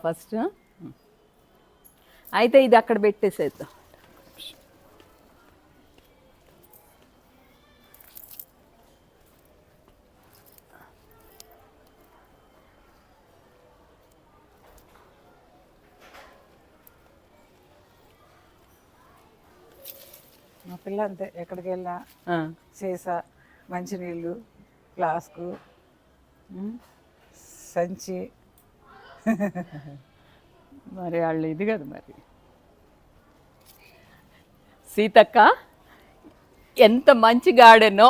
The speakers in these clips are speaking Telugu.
ఫస్ట్ అయితే ఇది అక్కడ పెట్టేసేద్దాం. మా పిల్ల అంతే, ఎక్కడికి వెళ్ళినా సీసా, మంచినీళ్ళు, ఫ్లాస్కు, సంచి. మరి వాళ్ళు ఇది కదా మరి. సీతక్క ఎంత మంచి గార్డెనో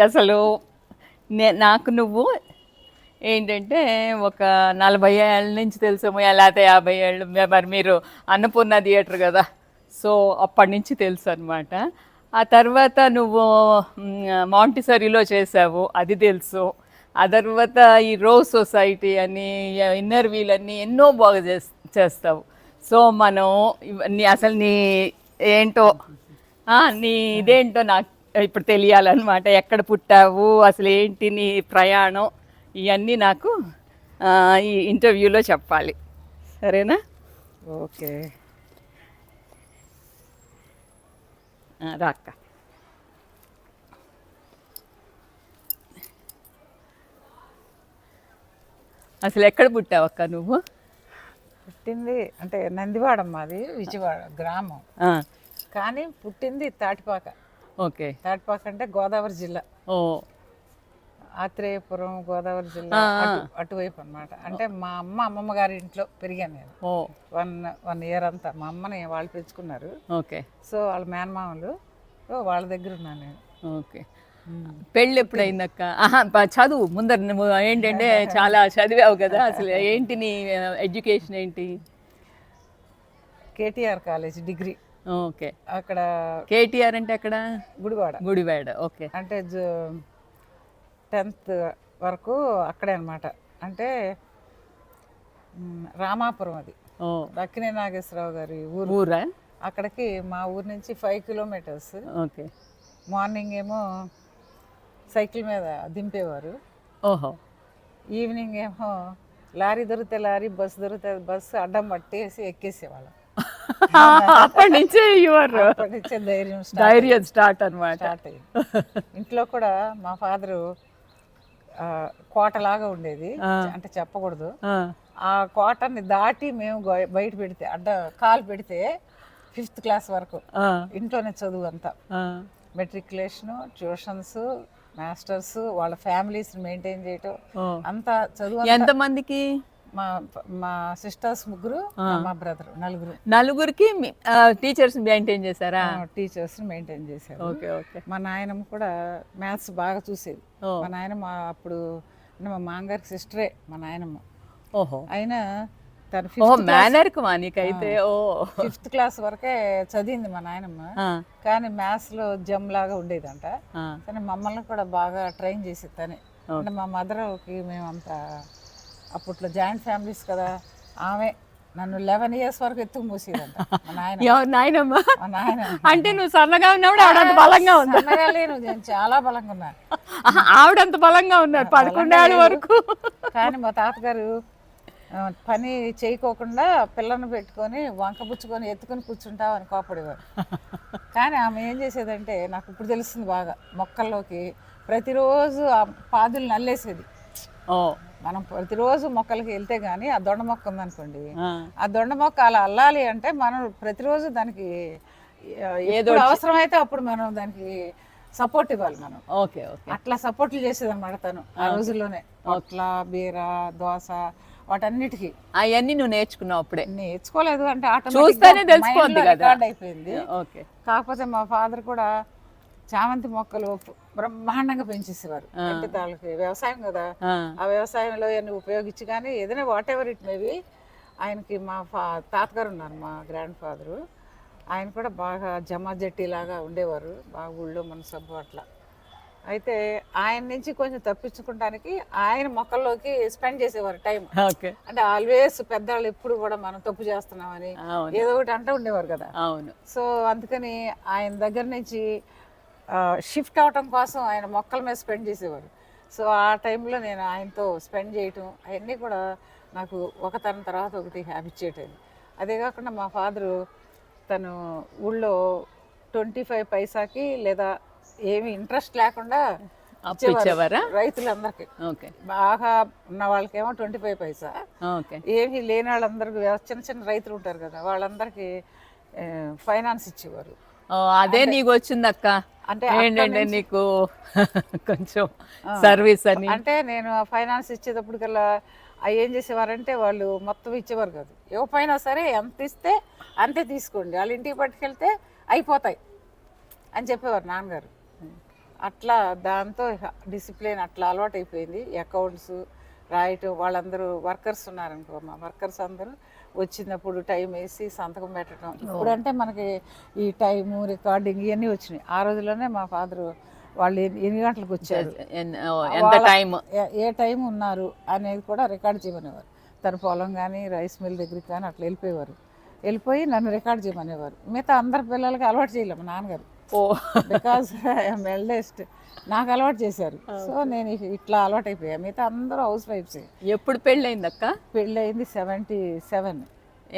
అసలు. నాకు నువ్వు ఏంటంటే ఒక 40 ఏళ్ళ నుంచి తెలుసాము, లేకపోతే 50 ఏళ్ళు. మరి మీరు అన్నపూర్ణ థియేటర్ కదా, సో అప్పటి నుంచి తెలుసు అనమాట. ఆ తర్వాత నువ్వు మాంటిసరీలో చేసావు, అది తెలుసు. ఆ తర్వాత ఈ రోజ్ సొసైటీ అని, ఇన్నర్ వీల్ అని ఎన్నో బాగా చేస్తావు. సో మనం ఇవన్నీ అసలు నీ ఏంటో నీ ఇదేంటో నాకు ఇప్పుడు తెలియాలన్నమాట. ఎక్కడ పుట్టావు, అసలు ఏంటి నీ ప్రయాణం, ఇవన్నీ నాకు ఈ ఇంటర్వ్యూలో చెప్పాలి, సరేనా? ఓకే. రాక్క. అసలు ఎక్కడ పుట్టావక్క నువ్వు? పుట్టింది అంటే నందివాడమ్మ, అది విజయవాడ గ్రామం, కానీ పుట్టింది తాటిపాక. ఓకే. తాటిపాక అంటే గోదావరి జిల్లా. ఓ, ఆత్రేయపురం గోదావరి జిల్లా అటువైపు అనమాట. అంటే మా అమ్మమ్మ గారి ఇంట్లో పెరిగాను నేను. ఓ, 1 ఇయర్ అంతా మా అమ్మని వాళ్ళు పెంచుకున్నారు. ఓకే. సో వాళ్ళ మేనమామలు, వాళ్ళ దగ్గర ఉన్నాను నేను. ఓకే. పెళ్ళి ఎప్పుడైందక్క? చదువు ముందర నువ్వు ఏంటంటే చాలా చదివావు కదా, అసలు ఏంటి నీ ఎడ్యుకేషన్ ఏంటి? KTR college degree. ఓకే. అక్కడ కేటీఆర్ అంటే అక్కడ గుడివాడ. ఓకే. అంటే 10th వరకు అక్కడే అనమాట. అంటే రామాపురం, అది దక్కినే నాగేశ్వరరావు గారి ఊరా. అక్కడికి మా ఊరు నుంచి 5 కిలోమీటర్స్. ఓకే. మార్నింగ్ ఏమో సైకిల్ మీద దింపేవారు. ఓహో. ఈవినింగ్ ఏమో లారీ దొరికితే లారీ, బస్సు దొరికితే బస్సు అడ్డం పట్టేసి ఎక్కేసేవాళ్ళం. అప్పటి నుంచే ధైర్యం స్టార్ట్ అనమాట. ఇంట్లో కూడా మా ఫాదరు కోటలాగా ఉండేది, అంటే చెప్పకూడదు. ఆ కోటని దాటి మేము బయట పెడితే, కాలు పెడితే 5th క్లాస్ వరకు ఇంట్లోనే చదువు అంతా. మెట్రికులేషను, ట్యూషన్స్, మాస్టర్స్, వాళ్ళ ఫ్యామిలీస్ మెయింటైన్ చేయటం అంతా చదువు. ఎంతమందికి? మా సిస్టర్స్ 3, మా బ్రదర్ 4. నలుగురికి టీచర్స్ మెయింటైన్ చేశారా? టీచర్స్ మెయింటైన్ చేశారు. ఓకే. ఓకే. మా నాయనమ్మ కూడా మ్యాథ్స్ బాగా చూసేది. మా నాయనమ్మ అప్పుడు మా మామగారికి సిస్టరే మా నాయనమ్మ. ఓహో. అయినా తను 5th క్లాస్ వరకే చదివింది మా నాయనమ్మ. కానీ మ్యాథ్స్ లో జమ్ లాగా ఉండేదంట. కానీ మమ్మల్ని కూడా బాగా ట్రైన్ చేసేది తనే. అంటే మా మదర్కి మేమంతా అప్పట్లో జాయింట్ ఫ్యామిలీస్ కదా, ఆమె నన్ను 11 ఇయర్స్ వరకు ఎత్తుకు మూసేదంట మా నాయనమ్మ. అంటే నువ్వు సన్నగా ఉన్నప్పుడు ఆవిడంత బలంగా ఉంది? సన్నగా లేను, నేను చాలా బలంగా ఉన్నా. ఆవిడంత బలంగా ఉన్నారు 11 ఏళ్ళ వరకు. కానీ మా తాతగారు పని చేయకోకుండా పిల్లను పెట్టుకొని వంకబుచ్చుకొని ఎత్తుకొని కూర్చుంటావు అని కోపడేవారు. కానీ ఆమె ఏం చేసేదంటే, నాకు ఇప్పుడు తెలుస్తుంది బాగా, మొక్కల్లోకి ప్రతిరోజు ఆ పాదులు నల్లేసేది. మనం ప్రతిరోజు మొక్కలకి వెళ్తే గానీ ఆ దొండ మొక్క ఉందనుకోండి, ఆ దొండ మొక్క అలా అల్లాలి అంటే మనం ప్రతిరోజు దానికి ఏదో అవసరమైతే అప్పుడు మనం దానికి సపోర్ట్ ఇవ్వాలి మనం. ఓకే. అట్లా సపోర్ట్లు చేసేది అనమాట తను ఆ రోజుల్లోనే. పొట్ల, బీర, దోస, వాటన్నిటికీ. అవన్నీ నువ్వు నేర్చుకున్నావు అప్పుడే? నేర్చుకోలేదు, అంటే చూస్తేనే తెలిసిపోద్ది కదా, రికార్డ్ అయిపోయింది. ఓకే. కాకపోతే మా ఫాదర్ కూడా చామంతి మొక్కలు బ్రహ్మాండంగా పెంచేసేవారు. అంటే దానికి వ్యవసాయం కదా, ఆ వ్యవసాయంలో అన్ని ఉపయోగించి కానీ ఏదైనా వాట్ ఎవర్ ఇట్ మేబీ. ఆయనకి మా తాతగారు ఉన్నారు, మా గ్రాండ్ ఫాదరు. ఆయన కూడా బాగా జమాజట్టి లాగా ఉండేవారు, బాగా ఊళ్ళో మన సబ్బు అట్లా. అయితే ఆయన నుంచి కొంచెం తప్పించుకోవడానికి ఆయన మొక్కల్లోకి స్పెండ్ చేసేవారు టైం. అంటే ఆల్వేస్ పెద్దవాళ్ళు ఎప్పుడు కూడా మనం తప్పు చేస్తున్నామని ఏదో ఒకటి అంటూ ఉండేవారు కదా. సో అందుకని ఆయన దగ్గర నుంచి షిఫ్ట్ అవటం కోసం ఆయన మొక్కల మీద స్పెండ్ చేసేవారు. సో ఆ టైంలో నేను ఆయనతో స్పెండ్ చేయటం అవన్నీ కూడా నాకు ఒక తరం తర్వాత ఒకటి హ్యాబిచ్యుయేట్ అయింది. అదే కాకుండా మా ఫాదరు తను ఊళ్ళో 25 పైసాకి లేదా ఏమి ఇంట్రెస్ట్ లేకుండా ఇచ్చేవారా? రైతులందరికీ. ఓకే బాగా ఉన్న వాళ్ళకేమో 25 పైసా, ఓకే ఏమీ లేని వాళ్ళందరికీ చిన్న చిన్న రైతులు ఉంటారు కదా వాళ్ళందరికీ ఫైనాన్స్ ఇచ్చేవారు. అదే నీకు వచ్చిందక్క. అంటే ఏంటంటే నీకు కొంచెం సర్వీస్ అని. అంటే నేను ఫైనాన్స్ ఇచ్చేటప్పటికల్లా అవి ఏం చేసేవారంటే వాళ్ళు మొత్తం ఇచ్చేవారు కాదు, ఇవ్వపోయినా సరే ఎంత ఇస్తే అంతే తీసుకోండి, వాళ్ళ ఇంటికి పట్టుకెళ్తే అయిపోతాయి అని చెప్పేవారు నాన్నగారు. అట్లా దాంతో డిసిప్లిన్ అట్లా అలవాటు అయిపోయింది. అకౌంట్స్ రాయటం, వాళ్ళందరూ వర్కర్స్ ఉన్నారనుకో, మా వర్కర్స్ అందరూ వచ్చినప్పుడు టైం వేసి సంతకం పెట్టడం. ఇప్పుడంటే మనకి ఈ టైము రికార్డింగ్ ఇవన్నీ వచ్చినాయి. ఆ రోజుల్లోనే మా ఫాదరు వాళ్ళు ఎన్ని గంటలకు వచ్చారు, ఎంత టైం, ఏ టైం ఉన్నారు అనేది కూడా రికార్డ్ చేయమనేవారు. తన పొలం కానీ రైస్ మిల్ దగ్గరికి కానీ అట్లా వెళ్ళిపోయి నన్ను రికార్డ్ చేయమనేవారు. మిగతా అందరి పిల్లలకి అలవాటు చేయలేము నాన్నగారు. బికాజ్ ఐఎమ్ ఎల్డెస్ట్, నాకు అలవాటు చేశారు. సో నేను ఇట్లా అలవాటు అయిపోయా. మిగతా అందరూ హౌస్ వైఫ్స్. ఎప్పుడు పెళ్ళయింది అక్క? పెళ్ళయింది 77.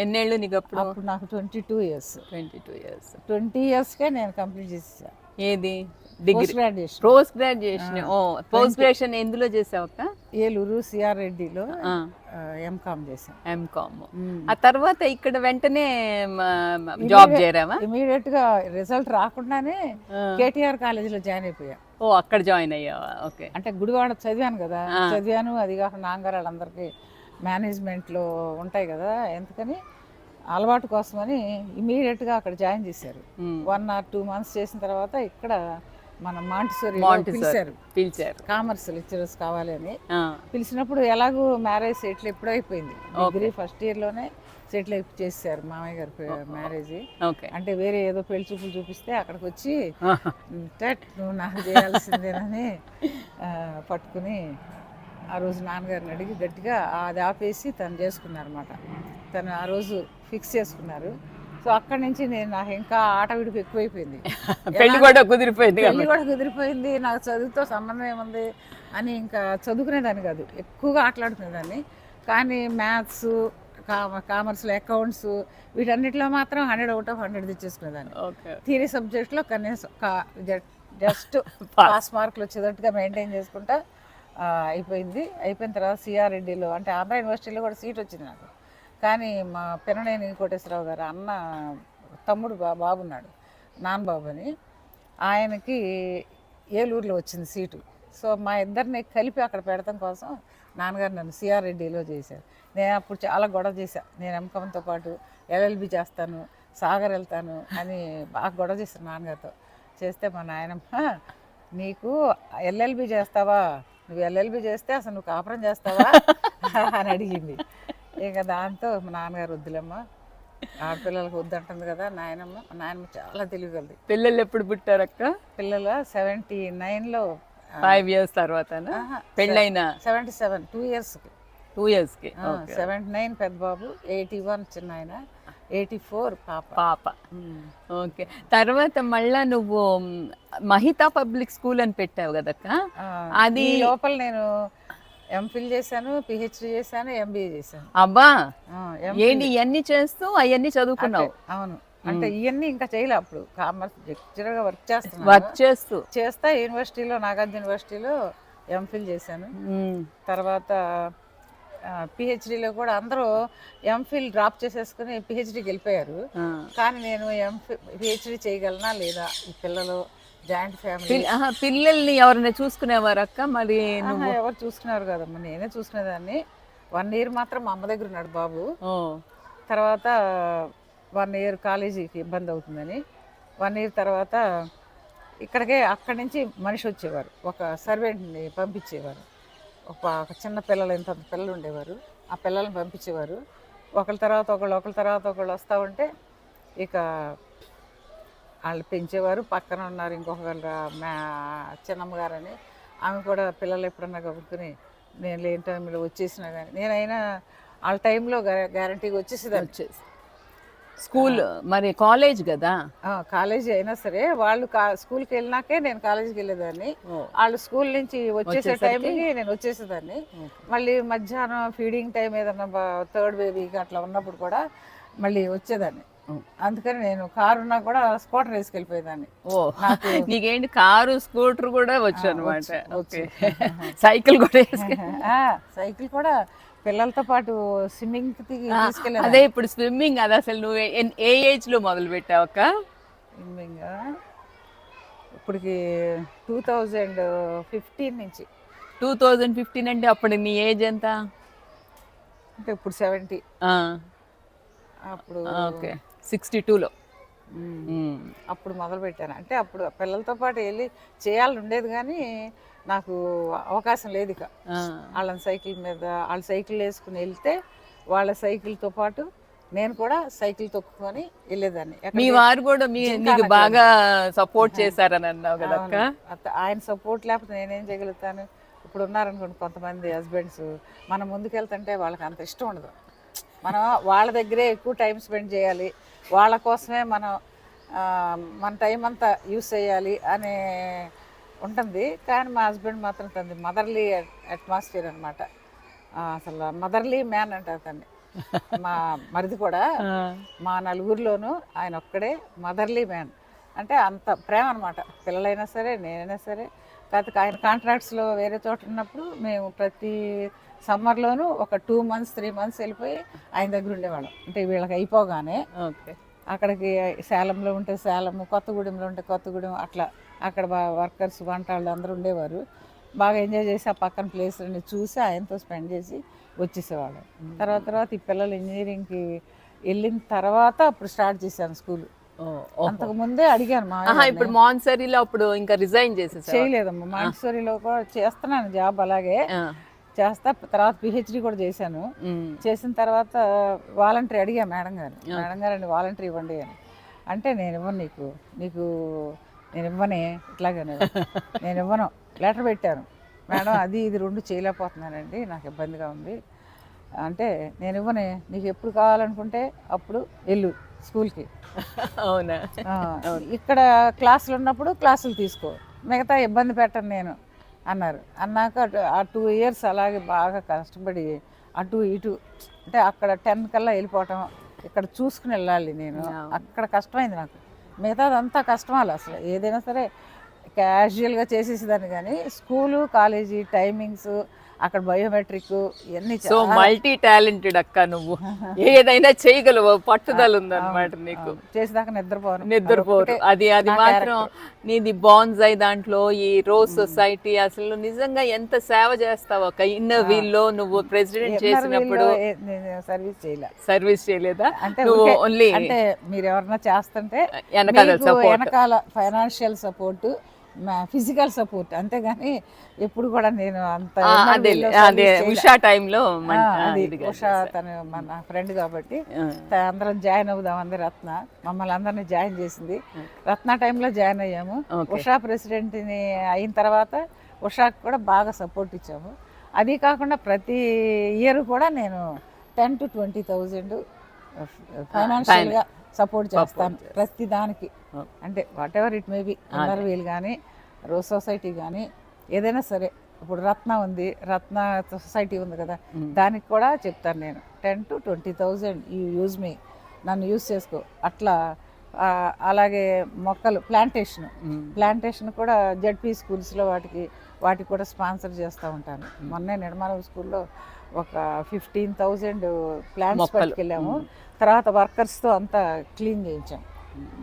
ఎన్నేళ్ళు నీకు అప్పుడు? అప్పుడు నాకు 22 years. 22 years. 20 yearsకే నేను కంప్లీట్ చేసేసా. ఏది? Degree, graduation. Post graduation. Post graduation ఎందులో చేసావు అక్క? ఏలూరు సిఆర్ రెడ్డిలో ఎంకామ్ చేశాను. ఎంకామ్. ఆ తర్వాత ఇక్కడ వెంటనే జాబ్ చేరావా? ఇమీడియట్ గా రిజల్ట్ రాకుండానే కేటీఆర్ కాలేజీలో జాయిన్ అయిపోయా. అక్కడ జాయిన్ అయ్యావా? ఓకే. అంటే గుడివాడ చదివాను కదా, చదివాను. అది కాకుండా నాన్నగారు వాళ్ళందరికీ మేనేజ్మెంట్లో ఉంటాయి కదా, ఎందుకని అలవాటు కోసమని ఇమీడియట్గా అక్కడ జాయిన్ చేశారు. 1 or 2 months చేసిన తర్వాత ఇక్కడ మన మాంటిసోరీ పిలిచారు. కామర్స్ లెక్చరర్స్ కావాలి అని పిలిచినప్పుడు ఎలాగూ మ్యారేజ్ సెటిల్ ఎప్పుడో అయిపోయింది. డిగ్రీ ఫస్ట్ ఇయర్లోనే సెటిల్ చేశారు మామయ్య గారు మ్యారేజ్. అంటే వేరే ఏదో పెళ్లి చూపులు చూపిస్తే అక్కడికి వచ్చి నువ్వు నాకు చేయాల్సిందేనని పట్టుకుని ఆ రోజు నాన్నగారిని అడిగి గట్టిగా అది ఆపేసి తను చేసుకున్నారన్నమాట. తను ఆ రోజు ఫిక్స్ చేసుకున్నారు. సో అక్కడి నుంచి నాకు ఇంకా ఆట విడుపు ఎక్కువైపోయింది. పెళ్లి కూడా కుదిరిపోయింది. నాకు చదువుతో సంబంధం ఏముంది అని ఇంకా చదువుకునేదాన్ని కాదు, ఎక్కువగా ఆటలాడుకునేదాన్ని. కానీ మ్యాథ్స్, కామర్స్లో అకౌంట్స్ వీటన్నిటిలో మాత్రం 100 out of 100 తెచ్చేసుకునేదాన్ని. థియరీ సబ్జెక్ట్లో కనీసం జస్ట్ పాస్ మార్కులు వచ్చేటట్టుగా మెయింటైన్ చేసుకుంటా అయిపోయిన తర్వాత సిఆర్ రెడ్డిలో, అంటే ఆంధ్ర యూనివర్సిటీలో కూడా సీట్ వచ్చింది నాకు. కానీ మా పిననేని కోటేశ్వరరావు గారు అన్న తమ్ముడు బాబున్నాడు, నాన్నబాబు అని, ఆయనకి ఏలూరులో వచ్చింది సీటు. సో మా ఇద్దరిని కలిపి అక్కడ పెడతాం కోసం నాన్నగారు నన్ను సిఆర్ రెడ్డిలో చేశారు. నేను అప్పుడు చాలా గొడవ చేశాను. నేను ఎంకామ్తో పాటు ఎల్ఎల్బి చేస్తాను, సాగర్ వెళ్తాను అని బాగా గొడవ చేశాను నాన్నగారితో. చేస్తే మా నాయనమ్మ, నీకు ఎల్ఎల్బి చేస్తావా, నువ్వు ఎల్ఎల్బి చేస్తే అసలు నువ్వు కాపురం చేస్తావా అని అడిగింది. ఇక దాంతో మా నాన్నగారు వద్దులేమ్మ, ఆడపిల్లలకు వద్దంటుంది కదా నాయనమ్మ చాలా తెలియగలది. పిల్లలు ఎప్పుడు పుట్టారక్క? పిల్లలు 79లో 5 years తర్వాత పెళ్ళైన 77 2 yearsకి 2 yearsకి 79 పెద్ద బాబు, 81 చిన్న ఆయన, 84 పాప. ఓకే. తర్వాత మళ్ళా నువ్వు మహితా పబ్లిక్ స్కూల్ అని పెట్టావు కదక్క, అది లోపల నేను ఎంఫిల్ చేశాను, పిహెచ్డి చేశాను, ఎంబీఏ చేశాను. అబ్బా, ఏంటి ఇవన్నీ చేస్తూ అవన్నీ చదువుకున్నావు? అవును. అంటే ఇవన్నీ ఇంకా చేయలే. అప్పుడు కామర్స్ లెక్చరర్గా వర్క్ చేస్తా యూనివర్సిటీలో, నాగార్జున యూనివర్సిటీలో ఎంఫిల్ చేశాను. తర్వాత పిహెచ్డిలో కూడా అందరూ ఎంఫిల్ డ్రాప్ చేసేసుకుని పిహెచ్డికి వెళ్ళిపోయారు. కానీ నేను పిహెచ్డి చేయగలనా లేదా, ఈ పిల్లలు జాయింట్ ఫ్యామిలీ, పిల్లల్ని ఎవరైనా చూసుకునేవారు అక్క? మరి ఎవరు చూసుకున్నారు కదమ్మా, నేనే చూసుకునేదాన్ని. 1 year మాత్రం మా అమ్మ దగ్గర ఉన్నాడు బాబు. తర్వాత 1 year కాలేజీకి ఇబ్బంది అవుతుందని 1 year తర్వాత అక్కడి నుంచి మనిషి వచ్చేవారు, ఒక సర్వెంట్ని పంపించేవారు. ఒక చిన్న పిల్లలు, ఇంత పిల్లలు ఉండేవారు, ఆ పిల్లల్ని పంపించేవారు. ఒకళ్ళ తర్వాత ఒకళ్ళు వస్తూ ఉంటే ఇక వాళ్ళు పెంచేవారు. పక్కన ఉన్నారు ఇంకొకరు, మా చిన్నమ్మగారని, ఆమె కూడా పిల్లలు ఎప్పుడన్నా కలుపుకుని నేను లేని టైంలో వచ్చేసినా కానీ నేనైనా వాళ్ళ టైంలో గ్యారంటీగా వచ్చేసేదాన్ని. స్కూల్ మరి కాలేజ్ కదా. కాలేజీ అయినా సరే వాళ్ళు స్కూల్కి వెళ్ళినాకే నేను కాలేజీకి వెళ్ళేదాన్ని. వాళ్ళు స్కూల్ నుంచి వచ్చేసే టైంకి నేను వచ్చేసేదాన్ని. మళ్ళీ మధ్యాహ్నం ఫీడింగ్ టైం ఏదన్నా థర్డ్ బేబీకి అట్లా ఉన్నప్పుడు కూడా మళ్ళీ వచ్చేదాన్ని. అందుకని నేను కారు ఉన్నా కూడా స్కూటర్ వేసుకెళ్ళిపోయేదాన్ని. ఓ, నీకేంటి కారు స్కూటర్ కూడా వచ్చు అనమాట. ఓకే, సైకిల్ కూడా సైకిల్ కూడా పిల్లలతో పాటు స్విమ్మింగ్ తీసుకెళ్ళాను. అదే ఇప్పుడు స్విమ్మింగ్ అది అసలు నువ్వు ఏ ఏజ్ లో మొదలు పెట్టావు అక్క? స్విమ్మింగ్ ఇప్పటికి 2015 నుంచి. 2015 అంటే అప్పుడు నీ ఏజ్ ఎంత? అంటే ఇప్పుడు 70. అప్పుడు ఓకే, 62లో అప్పుడు మొదలు పెట్టాను. అంటే అప్పుడు పిల్లలతో పాటు వెళ్ళి చేయాలని ఉండేది కానీ నాకు అవకాశం లేదు. ఇక వాళ్ళని సైకిల్ మీద వాళ్ళ సైకిల్ వేసుకుని వెళ్తే వాళ్ళ సైకిల్తో పాటు నేను కూడా సైకిల్ తొక్కుకొని వెళ్ళేదాన్ని. మీ వారు కూడా నీకు బాగా సపోర్ట్ చేశారని అన్నావు కదా అక్క? ఆయన సపోర్ట్ లేకపోతే నేనేం చేయగలుగుతాను? ఇప్పుడు ఉన్నారనుకోండి కొంతమంది హస్బెండ్స్, మనం ముందుకెళ్తుంటే వాళ్ళకి అంత ఇష్టం ఉండదు. మనం వాళ్ళ దగ్గరే ఎక్కువ టైం స్పెండ్ చేయాలి, వాళ్ళ కోసమే మనం మన టైం అంతా యూస్ చేయాలి అనే ఉంటుంది. కానీ మా హస్బెండ్ మాత్రం తనది మదర్లీ అట్మాస్ఫియర్ అనమాట. అసలు మదర్లీ మ్యాన్ అంటారు తన్ని. మా మరిది కూడా మా నలుగురిలోనూ ఆయన ఒక్కడే మదర్లీ మ్యాన్. అంటే అంత ప్రేమ అనమాట. పిల్లలైనా సరే నేనైనా సరే. కాకపోతే ఆయన కాంట్రాక్ట్స్లో వేరే చోట ఉన్నప్పుడు మేము ప్రతి సమ్మర్లోనూ ఒక 2 months 3 months వెళ్ళిపోయి ఆయన దగ్గర ఉండేవాళ్ళం. అంటే వీళ్ళకి అయిపోగానే అక్కడికి సేలంలో ఉంటే సేలము, కొత్తగూడెంలో ఉంటే కొత్తగూడెం, అట్లా అక్కడ వర్కర్స్ వంటలు అందరూ ఉండేవారు. బాగా ఎంజాయ్ చేసి ఆ పక్కన ప్లేస్లన్నీ చూసి ఆయనతో స్పెండ్ చేసి వచ్చేసేవాళ్ళం. తర్వాత ఈ పిల్లలు ఇంజనీరింగ్కి వెళ్ళిన తర్వాత అప్పుడు స్టార్ట్ చేశాను స్కూల్. అంతకు ముందే అడిగాను మా ఇప్పుడు మాన్సరీలో అప్పుడు ఇంకా రిజైన్ చేయలేదమ్మా. మాన్సరీలో కూడా చేస్తున్నాను జాబ్, అలాగే చేస్తా. తర్వాత పిహెచ్డి కూడా చేశాను. చేసిన తర్వాత వాలంటరీ అడిగా మేడం గారిని వాలంటరీ ఇవ్వండి అని. అంటే నేను ఇవ్వను, నీకు నేను ఇవ్వనే, ఇట్లాగే నేను ఇవ్వను. లెటర్ పెట్టాను, మేడం అది ఇది 2 చేయలేకపోతున్నానండి, నాకు ఇబ్బందిగా ఉంది అంటే, నేను ఇవ్వనే, నీకు ఎప్పుడు కావాలనుకుంటే అప్పుడు వెళ్ళు స్కూల్కి. అవునా? ఇక్కడ క్లాసులు ఉన్నప్పుడు క్లాసులు తీసుకో, మిగతా ఇబ్బంది పెట్టను నేను అన్నారు. అన్నాక ఆ 2 years అలాగే బాగా కష్టపడి అటు ఇటు, అంటే అక్కడ 10 కల్లా వెళ్ళిపోవటం, ఇక్కడ చూసుకుని వెళ్ళాలి నేను. అక్కడ కష్టమైంది నాకు. మిగతాదంతా కష్టమాలి. అసలు ఏదైనా సరే క్యాజువల్గా చేసేసేదాన్ని. కానీ స్కూలు కాలేజీ టైమింగ్స్, అక్కడ బయోమెట్రిక్ ఇవన్నీ. సో మల్టీ టాలెంటెడ్ అక్క నువ్వు, ఏదైనా చేయగలవు, పట్టుదల ఉందన్నమాట నీకు. చేసేదాకా నిద్రపోరు. అది మాత్రం నీది బాన్సాయ్ దాంట్లో, ఈ రోజ్ సొసైటీ, అసలు నిజంగా ఎంత సేవ చేస్తావు అక్క. ఇన్నర్ వీల్ లో నువ్వు ప్రెసిడెంట్ చేసినప్పుడు సర్వీస్ చేయలేదా? అంటే ఓన్లీ అంటే మీరు ఎవరన్నా చేస్తుంటే వెనకాల ఫైనాన్షియల్ సపోర్ట్, ఫిజికల్ సపోర్ట్, అంతేగాని ఎప్పుడు కూడా నేను అంత ఉషా టైంలో ఉషా తను మన ఫ్రెండ్ కాబట్టి అందరం జాయిన్ అవుదాం అంది. రత్న మమ్మల్ని అందరినీ జాయిన్ చేసింది. రత్న టైంలో జాయిన్ అయ్యాము. ఉషా ప్రెసిడెంట్ని అయిన తర్వాత ఉషాకి కూడా బాగా సపోర్ట్ ఇచ్చాము. అది కాకుండా ప్రతి ఇయర్ కూడా నేను 10,000 to 20,000 ఫైనాన్షియల్గా సపోర్ట్ చేస్తాను ప్రతి దానికి. అంటే what ever it may be, అందరు వీలు కానీ, రోజ్ సొసైటీ కానీ, ఏదైనా సరే. ఇప్పుడు రత్న ఉంది, రత్న సొసైటీ ఉంది కదా, దానికి కూడా చెప్తాను నేను 10,000 to 20,000 యూ యూజ్ మీ, నన్ను యూజ్ చేసుకో అట్లా. అలాగే మొక్కలు ప్లాంటేషన్ కూడా జడ్పీ స్కూల్స్లో వాటికి కూడా స్పాన్సర్ చేస్తూ ఉంటాను. మొన్నే నిర్మలం స్కూల్లో ఒక 15,000 ప్లాంట్స్ పట్టుకెళ్ళాము. తర్వాత వర్కర్స్తో అంతా క్లీన్ చేయించాం.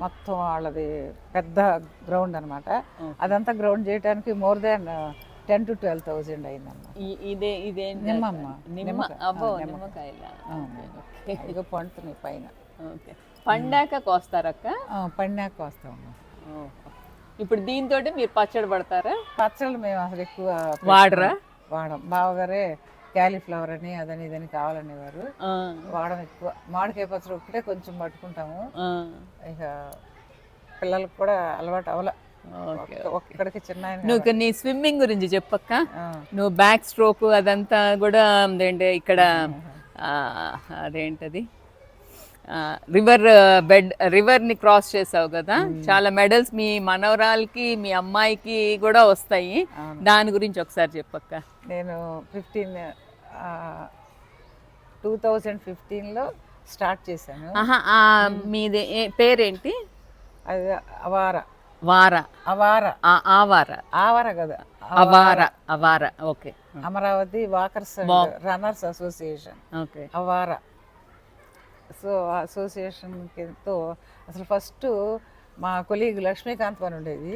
మొత్తం వాళ్ళది పెద్ద గ్రౌండ్ అనమాట. అదంతా గ్రౌండ్ చేయడానికి మోర్ దాన్ 10,000 to 12,000 అయిందన్నమాట. ఇక పండుతున్నాయి పైన. పండాక కోస్తారక్క? పండాక కోస్తామమ్మా. ఇప్పుడు దీంతో మీరు పచ్చడి పడతారా? పచ్చళ్ళు మేము అసలు ఎక్కువ వాడం. బావగారే క్యాలీఫ్లవర్ అని అదని ఇదని కావాలనేవారు, వాడడం ఎక్కువ. మామిడికాయ పచ్చడి ఒకటే కొంచెం పట్టుకుంటాము. ఇక పిల్లలకు కూడా అలవాటు అవల. ఒక్కడికి చిన్న. నువ్వు నీ స్విమ్మింగ్ గురించి చెప్పక్క. నువ్వు బ్యాక్ స్ట్రోక్ అదంతా కూడా ఏంటంటే ఇక్కడ అదేంటది రివర్ని క్రాస్ చేసావు కదా, చాలా మెడల్స్ మీ మనవరాలకి మీ అమ్మాయికి కూడా వస్తాయి. దాని గురించి ఒకసారి చెప్పక్క. నేను 2015లో స్టార్ట్ చేశాను. మీది పేరేంటి? అది అవార కదా, అవార. Okay. Amaravati walkers runners association, okay, అవార. సో అసోసియేషన్తో అసలు ఫస్ట్ మా కొలీగ్ లక్ష్మీకాంత్ అని ఉండేది.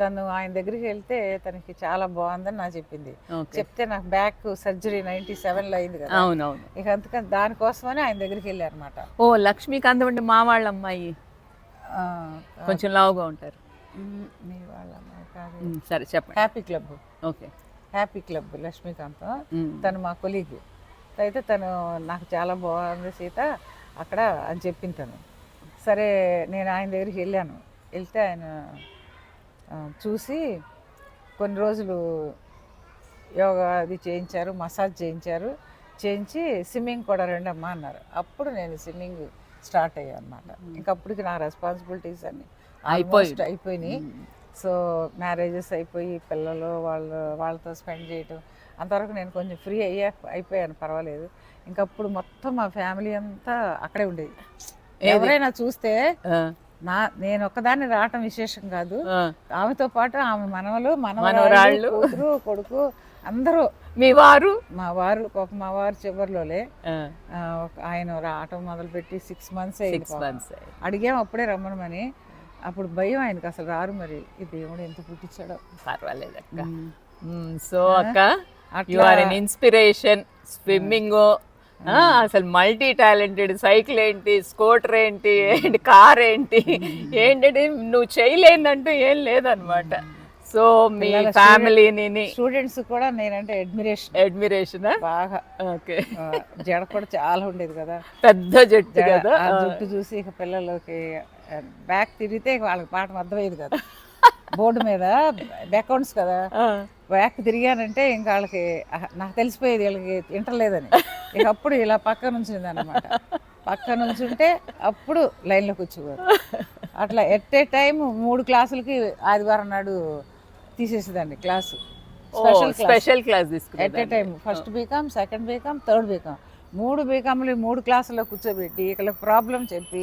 తను ఆయన దగ్గరికి వెళ్తే తనకి చాలా బాగుందని నాకు చెప్పింది. చెప్తే నాకు బ్యాక్ సర్జరీ 97లో అయింది కదా. అవునవును. ఇక అందుకని దానికోసమని ఆయన దగ్గరికి వెళ్ళారనమాట. ఓ, లక్ష్మీకాంత్ అంటే మా వాళ్ళ అమ్మాయి, కొంచెం లావుగా ఉంటారు. మీ వాళ్ళ అమ్మాయి కాదు. సరే చెప్పండి. Happy club. Okay, happy club Lakshmikanth. తను మా కొలీగ్. అయితే తను నాకు చాలా బాగుంది సీత అక్కడ అని చెప్పింది తను. సరే నేను ఆయన దగ్గరికి వెళ్ళాను. వెళ్తే ఆయన చూసి కొన్ని రోజులు యోగా అది చేయించారు, మసాజ్ చేయించారు. చేయించి స్విమ్మింగ్ కూడా రండి అమ్మా అన్నారు. అప్పుడు నేను స్విమ్మింగ్ స్టార్ట్ అయ్యాను అనమాట. ఇంకప్పటికి నా రెస్పాన్సిబిలిటీస్ అన్నీ అయిపోయినాయి. సో మ్యారేజెస్ అయిపోయి పిల్లలు వాళ్ళతో స్పెండ్ చేయటం అంతవరకు నేను కొంచెం ఫ్రీ అయిపోయాను, పర్వాలేదు. ఇంకప్పుడు మొత్తం మా ఫ్యామిలీ అంతా అక్కడే ఉండేది. ఎవరైనా చూస్తే నేను ఒక్కదాన్ని రావటం విశేషం కాదు, ఆమెతో పాటు ఆమె మనవరాళ్ళు, కూతురు, కొడుకు అందరూ. మా వారు చివరిలోనే ఆయన రావటం మొదలుపెట్టి 6 months అయింది. అడిగాము అప్పుడే రమ్మనమని. అప్పుడు భయం ఆయనకి, అసలు రారు. మరి ఈ దేవుడు ఎంత పుట్టించాడో. పర్వాలేదు అక్క. సో అక్క, you are an inspiration. Swimming, అసలు మల్టీ టాలెంటెడ్. సైకిల్ ఏంటి, స్కూటర్ ఏంటి, కార్ ఏంటి, ఏంటంటే నువ్వు చేయలేదంటూ ఏం లేదనమాట. సో మీ ఫ్యామిలీని, స్టూడెంట్స్ కూడా నేనంటే అడ్మిరేషన్ బాగా. ఓకే. జడ కూడా చాలా ఉండేది కదా, పెద్ద జట్టు కదా. ఆ జుట్టు చూసి ఇక పిల్లలకి బ్యాక్ తిరిగితే వాళ్ళకి పాఠం అర్థమయ్యేది కదా. బోర్డు మీద అకౌంట్స్ కదా, బ్యాక్ తిరిగానంటే ఇంకా వాళ్ళకి నాకు తెలిసిపోయేది వీళ్ళకి ఇంటర్లేదని. ఇక అప్పుడు ఇలా పక్క నుంచింది అనమాట. పక్క నుంచుంటే అప్పుడు లైన్లో కూర్చోవారు. అట్లా ఎట్ ఏ టైం 3 క్లాసులకి ఆదివారం నాడు తీసేసేదండి class. Special class at a time first BCom, second BCom, third BCom 3 బీకామ్లు 3 క్లాసుల్లో కూర్చోబెట్టి ఇక్కడ ప్రాబ్లం చెప్పి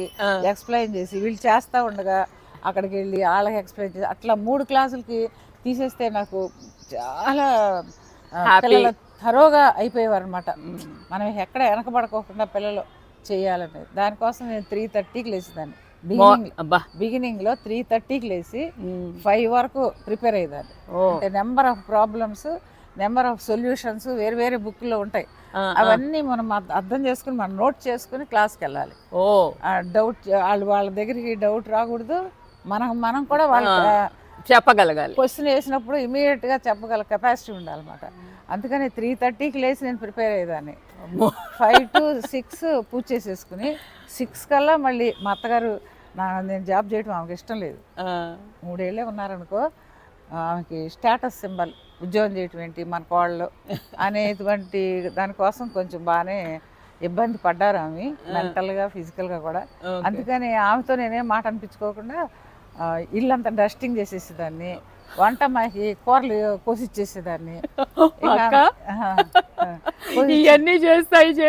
ఎక్స్ప్లెయిన్ చేసి వీళ్ళు చేస్తూ ఉండగా అక్కడికి వెళ్ళి వాళ్ళకి ఎక్స్ప్లెయిన్ చేసి అట్లా 3 క్లాసులకి తీసేస్తే నాకు చాలా పిల్లలు థరోగా అయిపోయేవారు అనమాట. మనం ఎక్కడ వెనకబడుకోకుండా పిల్లలు చేయాలనేది. దానికోసం నేను 3:30కి లేచేదాన్ని. బిగినింగ్లో 3:30కి లేచి 5 వరకు ప్రిపేర్ అయ్యేదాన్ని. అంటే number of problems, number of solutions వేరే బుక్లో ఉంటాయి. అవన్నీ మనం అర్థం చేసుకుని మనం నోట్ చేసుకుని క్లాస్కి వెళ్ళాలి. డౌట్ వాళ్ళ దగ్గరికి డౌట్ రాకూడదు, మనం కూడా వాళ్ళకి చెప్పగలగాలి. క్వశ్చన్ వేసినప్పుడు ఇమీడియట్గా చెప్పగల కెపాసిటీ ఉండాలన్నమాట. అందుకని 3:30కి లేచి నేను ప్రిపేర్ అయ్యేదాన్ని. 5 to 6 పూజ చేసేసుకుని 6 కల్లా మళ్ళీ మా అత్తగారు, నేను జాబ్ చేయడం ఆమెకి ఇష్టం లేదు. 3 ఏళ్ళే ఉన్నారనుకో, ఆమెకి స్టేటస్ సింబల్, ఉద్యోగం చేయటం ఏంటి మన కోళ్ళు అనేటువంటి దానికోసం కొంచెం బాగానే ఇబ్బంది పడ్డారు ఆమె, మెంటల్గా ఫిజికల్గా కూడా. అందుకని ఆమెతో నేనేం మాట అనిపించుకోకుండా ఇల్లంతా డస్టింగ్ చేసేసేదాన్ని, వంట మాకి కూరలు కోసిచ్చేసేదాన్ని. ఇవన్నీ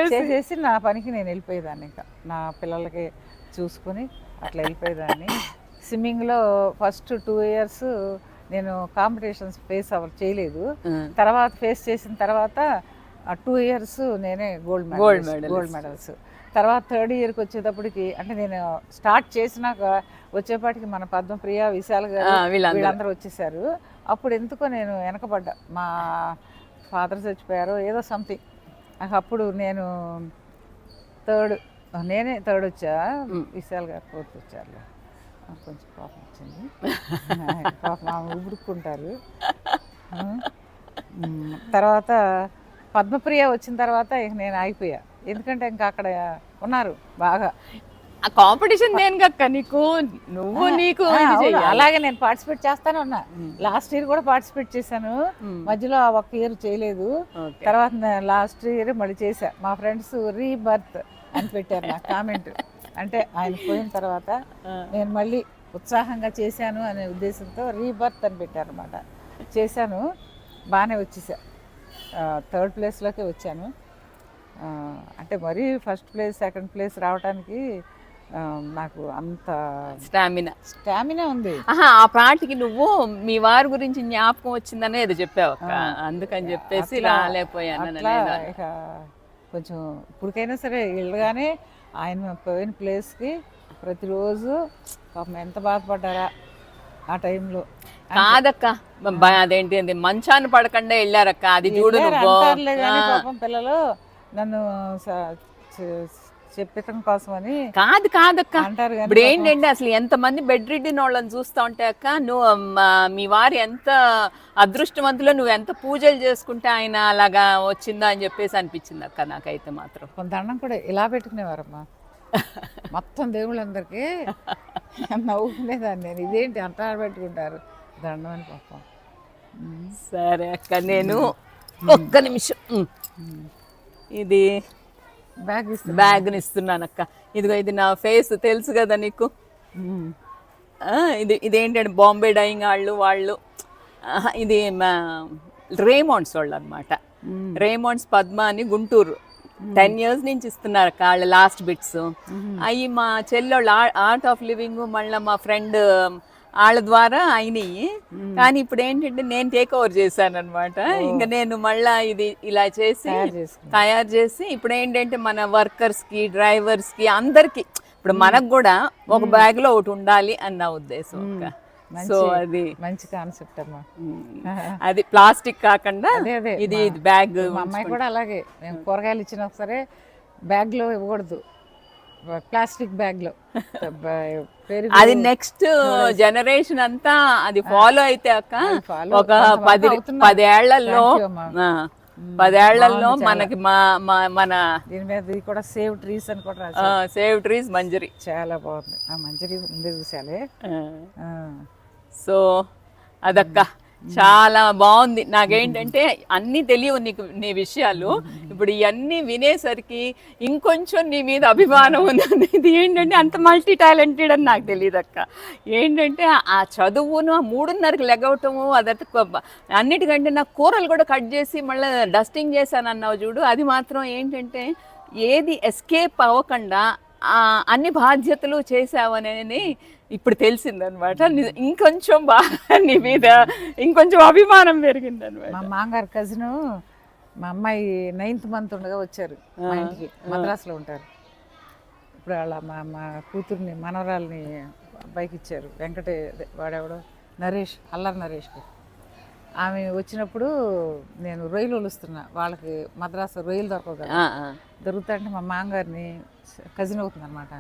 చేసేసి నా పనికి నేను వెళ్ళిపోయేదాన్ని. ఇంకా నా పిల్లలకి చూసుకుని అట్లా వెళ్ళిపోయేదాన్ని. స్విమ్మింగ్లో ఫస్ట్ 2 years నేను కాంపిటీషన్స్ చేయలేదు. తర్వాత ఫేస్ చేసిన తర్వాత 2 years నేనే గోల్డ్ మెడల్స్. తర్వాత 3rd yearకి వచ్చేటప్పటికి, అంటే నేను స్టార్ట్ చేసినాక వచ్చేపాటికి మన పద్మప్రియ, విశాల్ గారు వీళ్ళందరూ వచ్చేసారు. అప్పుడు ఎందుకో నేను వెనకబడ్డా. మా ఫాదర్ చచ్చిపోయారు ఏదో సంథింగ్. అప్పుడు నేను నేనే థర్డ్ వచ్చా, విశాల్ గారు 4th వచ్చారు. కొంచెం కోపం వచ్చింది. పాపం ఆమె ఉడుక్కుంటారు. తర్వాత పద్మప్రియ వచ్చిన తర్వాత ఇంక నేను ఆగిపోయా. ఎందుకంటే ఇంకా అక్కడ ఉన్నారు బాగా. ఆ కాంపిటీషన్ నేను కక్క నీకు, నువ్వు నీకు అలాగే నేను పార్టిసిపేట్ చేస్తానే ఉన్నా. లాస్ట్ ఇయర్ కూడా పార్టిసిపేట్ చేశాను, మధ్యలో 1 year చేయలేదు. తర్వాత లాస్ట్ ఇయర్ మళ్ళీ చేశా. మా ఫ్రెండ్స్ రీబర్త్ అని పెట్టారు నాకు కామెంట్. అంటే ఆయన పోయిన తర్వాత నేను మళ్ళీ ఉత్సాహంగా చేశాను అనే ఉద్దేశంతో రీబర్త్ అని పెట్టారు అనమాట. చేశాను, బాగానే వచ్చేసా, 3rd ప్లేస్లోకి వచ్చాను. అంటే మరీ ఫస్ట్ ప్లేస్ సెకండ్ ప్లేస్ రావడానికి నాకు అంత స్టామినా ఉంది. ఆ పాటికి నువ్వు మీ వారి గురించి జ్ఞాపకం వచ్చిందనే ఏదో చెప్పావు అక్క, అందుకని చెప్పేసి రాలేకపోయాను. ఇక కొంచెం ఇప్పటికైనా సరే వెళ్ళగానే ఆయన పోయిన ప్లేస్కి ప్రతిరోజు పాపం ఎంత బాధపడ్డారా ఆ టైంలో. కాదక్క, అదేంటి మంచాన్ని పడకుండా వెళ్ళారక్క, అది చూడు. అంటారులే కానీ పాపం పిల్లలు నన్ను చెప్పటం కోసమని. కాదక్క అంటారు. ఇప్పుడు ఏంటంటే అసలు ఎంతమంది బెడ్ రిడ్డిన వాళ్ళని చూస్తా ఉంటే అక్క, నువ్వు మీ వారి ఎంత అదృష్టవంతులో, నువ్వు ఎంత పూజలు చేసుకుంటే ఆయన అలాగా వచ్చిందా అని చెప్పేసి అనిపించింది అక్క నాకైతే మాత్రం. కొంత దండం కూడా ఇలా పెట్టుకునేవారమ్మా మొత్తం దేవుళ్ళందరికీ. నవ్వుకునేదాన్ని నేను, ఇదేంటి అంత పెట్టుకుంటారు దండం అని పాపం. సరే అక్క, నేను ఒక్క నిమిషం ఇది బ్యాగ్ని ఇస్తున్నాను అక్క. ఇదిగో ఇది నా ఫేస్ తెలుసు కదా నీకు. ఇదేంటంటే బాంబే డైయింగ్ వాళ్ళు ఇది రేమాండ్స్ వాళ్ళు అనమాట. రేమాండ్స్ పద్మ అని గుంటూరు 10 years నుంచి ఇస్తున్నారు అక్క వాళ్ళ లాస్ట్ బిట్స్. అవి మా చెల్లెళ్ళు ఆర్ట్ ఆఫ్ లివింగ్ మళ్ళీ మా ఫ్రెండ్ వాళ్ళ ద్వారా అయినాయి. కానీ ఇప్పుడు ఏంటంటే నేను టేక్ ఓవర్ చేశాను అనమాట. ఇంకా నేను మళ్ళా ఇది ఇలా చేసి తయారు చేసి ఇప్పుడు ఏంటంటే మన వర్కర్స్కి డ్రైవర్స్కి అందరికి ఇప్పుడు మనకు కూడా ఒక బ్యాగ్ లో ఒకటి ఉండాలి అన్న ఉద్దేశం. సో అది మంచి కాన్సెప్ట్ అమ్మా. అది ప్లాస్టిక్ కాకుండా ఇది బ్యాగ్. మా అమ్మాయి కూడా అలాగే, మేము కూరగాయలు ఇచ్చిన సరే బ్యాగ్లో ఇవ్వకూడదు, ప్లాస్టిక్ బ్యాగ్లో. అది నెక్స్ట్ జనరేషన్ అంతా అది ఫాలో అయితే అక్క ఒక 10 ఏళ్లలో మనకి మన దీని మీద కూడా సేవ్ ట్రీస్ అని కూడా సేవ్ ట్రీస్ మంజరి చాలా బాగుంది. ఆ మంజరి ముందే చూసాలే. సో అదక్క చాలా బాగుంది. నాకేంటంటే అన్నీ తెలియవు నీకు నీ విషయాలు, ఇప్పుడు ఇవన్నీ వినేసరికి ఇంకొంచెం నీ మీద అభిమానం ఉంది. ఇది ఏంటంటే అంత మల్టీ టాలెంటెడ్ అని నాకు తెలియదు అక్క. ఏంటంటే ఆ చదువును 3:30కి లెగవటము, అదంతా అన్నిటికంటే నాకు కూరలు కూడా కట్ చేసి మళ్ళీ డస్టింగ్ చేశాను అన్నావు చూడు, అది మాత్రం ఏంటంటే ఏది ఎస్కేప్ అవ్వకుండా అన్ని బాధ్యతలు చేసావనేది ఇప్పుడు తెలిసిందనమాట. ఇంకొంచెం బాగా నీ మీద ఇంకొంచెం అభిమానం పెరిగిందనమాట. మా మామగారు కజిన్ మా అమ్మాయి 9th month ఉండగా వచ్చారు మా ఇంటికి, మద్రాసులో ఉంటారు ఇప్పుడు. వాళ్ళ మా కూతుర్ని మనవరాల్ని అబ్బాయికి ఇచ్చారు, వెంకటే వాడెవడో నరేష్, అల్లరి నరేష్కి. ఆమె వచ్చినప్పుడు నేను రొయ్యలు ఒలుస్తున్నా, వాళ్ళకి మద్రాసు రొయ్యలు దొరకవు కదా, దొరుకుతాయంటే మా మామగారిని కజిన్ అవుతుంది అనమాట.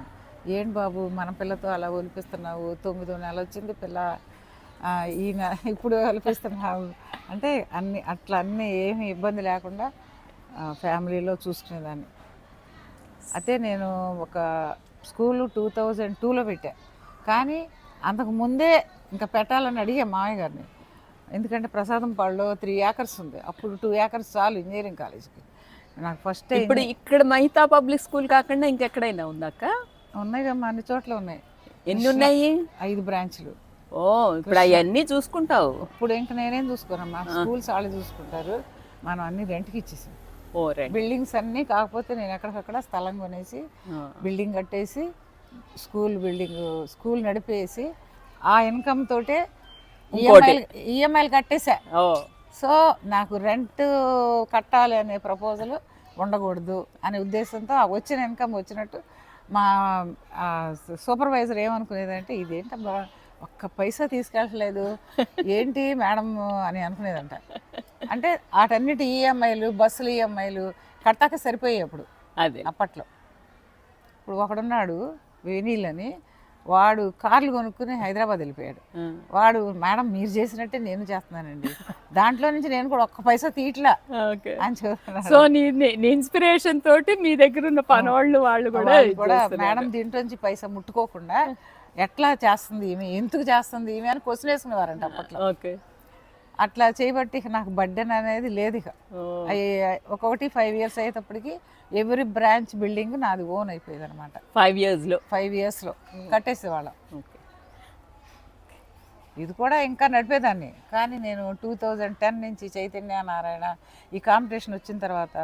ఏంటి బాబు మన పిల్లతో అలా ఒలిపిస్తున్నావు, 9వ నెల వచ్చింది పిల్ల, ఈయన ఇప్పుడు ఒలిపిస్తున్నావు అంటే అన్నీ ఏమీ ఇబ్బంది లేకుండా ఫ్యామిలీలో చూసుకునేదాన్ని. అయితే నేను ఒక స్కూలు 2002లో పెట్టా, కానీ అంతకు ముందే ఇంకా పెట్టాలని అడిగా మామయ్య గారిని. ఎందుకంటే ప్రసాదం పాడులో 3 acres ఉంది, అప్పుడు 2 acres చాలు ఇంజనీరింగ్ కాలేజ్కి. నాకు ఫస్ట్ ఇప్పుడు ఇక్కడ మహితా పబ్లిక్ స్కూల్ కాకుండా ఇంకెక్కడైనా ఉందాక? ఉన్నాయి కమ్మా, అన్ని చోట్ల ఉన్నాయి. ఎన్ని ఉన్నాయి? 5 బ్రాంచ్లు. ఓ, ఇప్పుడు అవన్నీ చూసుకుంటావు? ఇప్పుడు ఇంకా నేనేం చూసుకోనమ్మా, స్కూల్స్ వాళ్ళు చూసుకుంటారు, మనం అన్ని రెంట్కి ఇచ్చేసాం. బిల్డింగ్స్ అన్నీ. కాకపోతే నేను ఎక్కడికక్కడ స్థలం కొనేసి బిల్డింగ్ కట్టేసి స్కూల్ నడిపేసి ఆ ఇన్కమ్ తోటే ఈఎంఐలు కట్టేసా. సో నాకు రెంట్ కట్టాలి అనే ప్రపోజల్ ఉండకూడదు అనే ఉద్దేశంతో వచ్చిన ఇన్కమ్ వచ్చినట్టు. మా సూపర్వైజర్ ఏమనుకునేదంటే, ఇదేంటబ్బా ఒక్క పైసా తీసుకెళ్ళలేదు ఏంటి మేడం అని అనుకునేదంట. అంటే వాటన్నిటి ఈఎంఐలు, బస్సులు ఈఎంఐలు కట్టాక సరిపోయాయి అప్పుడు. అదే అప్పట్లో. ఇప్పుడు ఒకడున్నాడు వేనీల్ అని, వాడు కార్లు కొనుక్కుని హైదరాబాద్ వెళ్ళిపోయాడు. వాడు మేడం మీరు చేసినట్టే నేను చేస్తున్నానండి, దాంట్లో నుంచి నేను కూడా ఒక్క పైసా తీయట్లా అని చెప్తున్నాను. సో నీ ఇన్స్పిరేషన్ తోటి మీ దగ్గర ఉన్న పనోళ్ళు వాళ్ళు కూడా మేడం దీంట్లో నుంచి పైసా ముట్టుకోకుండా ఎట్లా చేస్తుంది ఈమె, ఎందుకు చేస్తుంది ఈమె అని క్వశ్చన్ వేసుకునేవారంట అప్పట్లో. అట్లా చేయబట్టి ఇక నాకు బర్డెన్ అనేది లేదు ఇక. ఒక్కొక్కటి 5 years అయ్యేటప్పటికి ఎవ్రీ బ్రాంచ్ బిల్డింగ్ నాది ఓన్ అయిపోయింది అనమాట. 5 yearsలో 5 yearsలో కట్టేసేవాళ్ళం. ఓకే. ఇది కూడా ఇంకా నడిపేదాన్ని. కానీ నేను 2010 నుంచి చైతన్య నారాయణ ఈ కాంపిటీషన్ వచ్చిన తర్వాత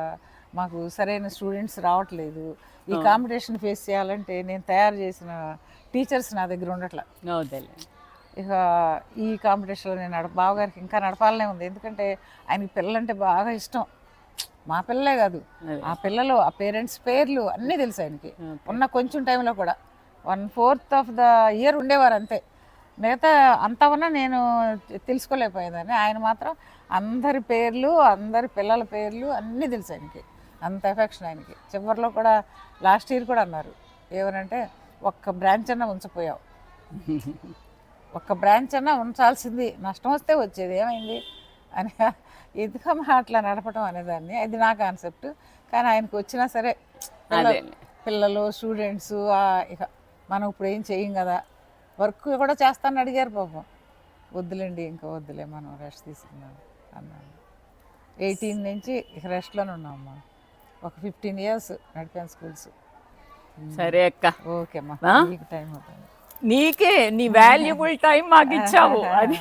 మాకు సరైన స్టూడెంట్స్ రావట్లేదు. ఈ కాంపిటీషన్ ఫేస్ చేయాలంటే నేను తయారు చేసిన టీచర్స్ నా దగ్గర ఉండట్లా. ఇక ఈ కాంపిటీషన్లో నేను బావగారికి ఇంకా నడపాలనే ఉంది. ఎందుకంటే ఆయనకి పిల్లలంటే బాగా ఇష్టం. మా పిల్లలే కాదు, ఆ పిల్లలు ఆ పేరెంట్స్ పేర్లు అన్నీ తెలుసు ఆయనకి. ఉన్న కొంచెం టైంలో కూడా 1/4 of the year ఉండేవారు అంతే. మిగతా అంతా ఉన్నా నేను తెలుసుకోలేకపోయేదాన్ని. ఆయన మాత్రం అందరి పేర్లు, అందరి పిల్లల పేర్లు అన్నీ తెలుసు ఆయనకి. అంత ఎఫెక్షన్ ఆయనకి. చివరిలో కూడా లాస్ట్ ఇయర్ కూడా అన్నారు ఏమనంటే, ఒక్క బ్రాంచ్ అన్నా ఉంచపోయావు, ఒక్క బ్రాంచ్ అన్నా ఉంచాల్సింది, నష్టం వస్తే వచ్చేది ఏమైంది అని ఎందుకమ్మా అట్లా నడపడం అనేదాన్ని. అది నా కాన్సెప్ట్. కానీ ఆయనకు వచ్చినా సరే పిల్లలు స్టూడెంట్స్ ఇక మనం ఇప్పుడు ఏం చెయ్యం కదా, వర్క్ కూడా చేస్తానని అడిగారు పాపం. వద్దులేండి ఇంకా వద్దులే, మనం రెస్ట్ తీసుకున్నాం అన్నాను. 18 నుంచి ఇక రెస్ట్లోనే ఉన్నామమ్మా. ఒక 15 years నడిపాను స్కూల్స్. సరే అక్క, ఓకే అమ్మా, మీకు టైం అవుతుంది. నీకే నీ వాల్యుబుల్ టైం మాకు ఇచ్చావు. అది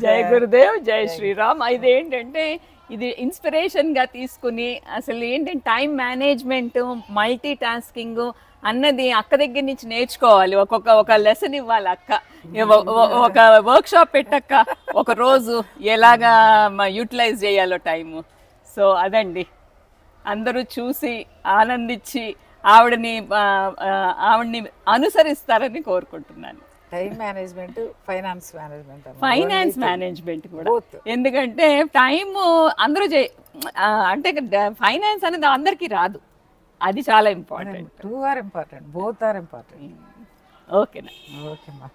జై గురుదేవ్, జై శ్రీరామ్. ఇదేంటంటే ఇది ఇన్స్పిరేషన్గా తీసుకుని అసలు ఏంటంటే టైం మేనేజ్మెంట్, మల్టీ టాస్కింగ్ అన్నది అక్క దగ్గర నుంచి నేర్చుకోవాలి. ఒక లెసన్ ఇవ్వాలి అక్క. ఒక వర్క్ షాప్ పెట్టక్క, ఒక రోజు ఎలాగా యూటిలైజ్ చేయాలో టైము. సో అదండి, అందరూ చూసి ఆనందించి ఆవిడని అనుసరిస్తారని కోరుకుంటున్నాను. టైం మేనేజ్మెంట్, ఫైనాన్స్ మేనేజ్మెంట్ కూడా. ఎందుకంటే టైం అందరూ అంటే ఫైనాన్స్ అనేది అందరికీ రాదు, అది చాలా important. Two are important, both are important. ఓకేనా? ఓకేమ్మా.